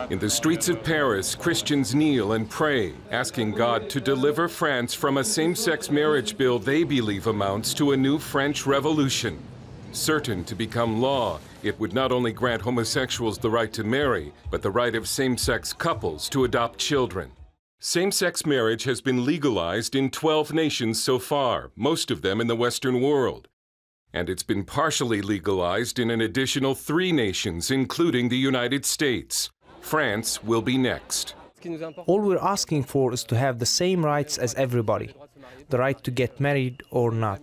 In the streets of Paris, Christians kneel and pray, asking God to deliver France from a same-sex marriage bill they believe amounts to a new French revolution. Certain to become law, it would not only grant homosexuals the right to marry, but the right of same-sex couples to adopt children. Same-sex marriage has been legalized in 12 nations so far, most of them in the Western world. And it's been partially legalized in an additional 3 nations, including the United States. France will be next. All we're asking for is to have the same rights as everybody, the right to get married or not.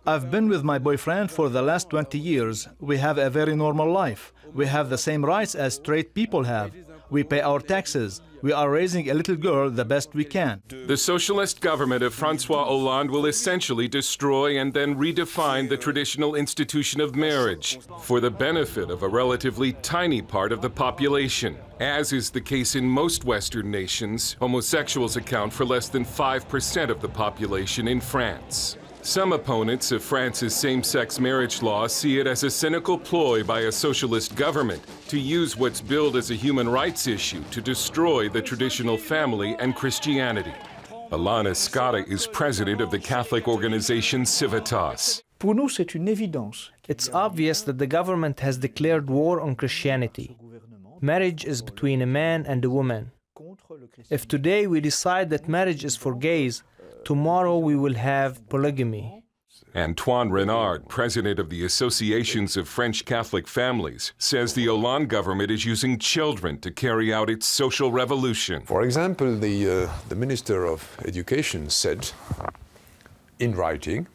I've been with my boyfriend for the last 20 years. We have a very normal life. We have the same rights as straight people have. We pay our taxes. We are raising a little girl the best we can. The socialist government of François Hollande will essentially destroy and then redefine the traditional institution of marriage for the benefit of a relatively tiny part of the population. As is the case in most Western nations, homosexuals account for less than 5% of the population in France. Some opponents of France's same-sex marriage law see it as a cynical ploy by a socialist government to use what's billed as a human rights issue to destroy the traditional family and Christianity. Alana Scotta is president of the Catholic organization Civitas. It's obvious that the government has declared war on Christianity. Marriage is between a man and a woman. If today we decide that marriage is for gays, tomorrow we will have polygamy. Antoine Renard, president of the Associations of French Catholic Families, says the Hollande government is using children to carry out its social revolution. For example, the Minister of Education said in writing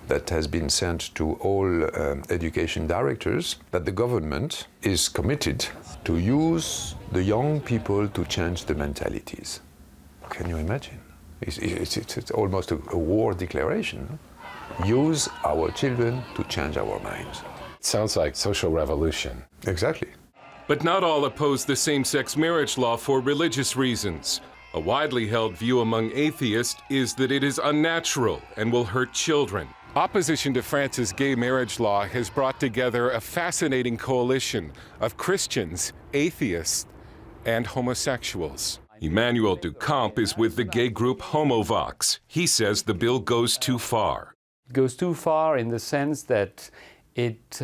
that has been sent to all education directors that the government is committed to use the young people to change the mentalities. Can you imagine? It's almost a war declaration. Use our children to change our minds. Sounds like social revolution. Exactly. But not all oppose the same-sex marriage law for religious reasons. A widely held view among atheists is that it is unnatural and will hurt children. Opposition to France's gay marriage law has brought together a fascinating coalition of Christians, atheists, and homosexuals. Emmanuel Ducamp is with the gay group Homovox. He says the bill goes too far. It goes too far in the sense that it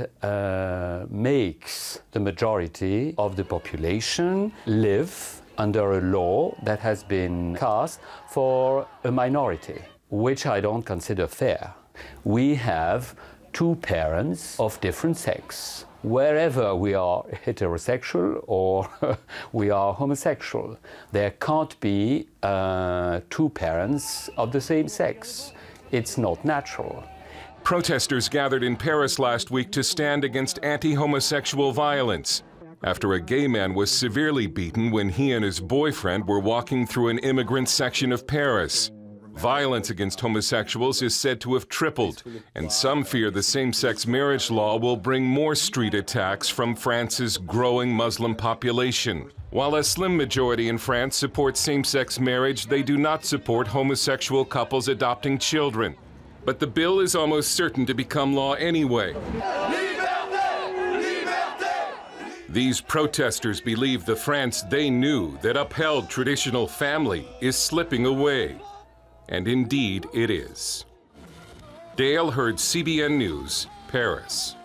makes the majority of the population live under a law that has been cast for a minority, which I don't consider fair. We have 2 parents of different sex. Wherever we are heterosexual or we are homosexual, there can't be 2 parents of the same sex. It's not natural. Protesters gathered in Paris last week to stand against anti-homosexual violence after a gay man was severely beaten when he and his boyfriend were walking through an immigrant section of Paris. Violence against homosexuals is said to have tripled, and some fear the same-sex marriage law will bring more street attacks from France's growing Muslim population. While a slim majority in France supports same-sex marriage, they do not support homosexual couples adopting children. But the bill is almost certain to become law anyway. These protesters believe the France they knew that upheld traditional family is slipping away. And indeed it is. Dale Hurd, CBN News, Paris.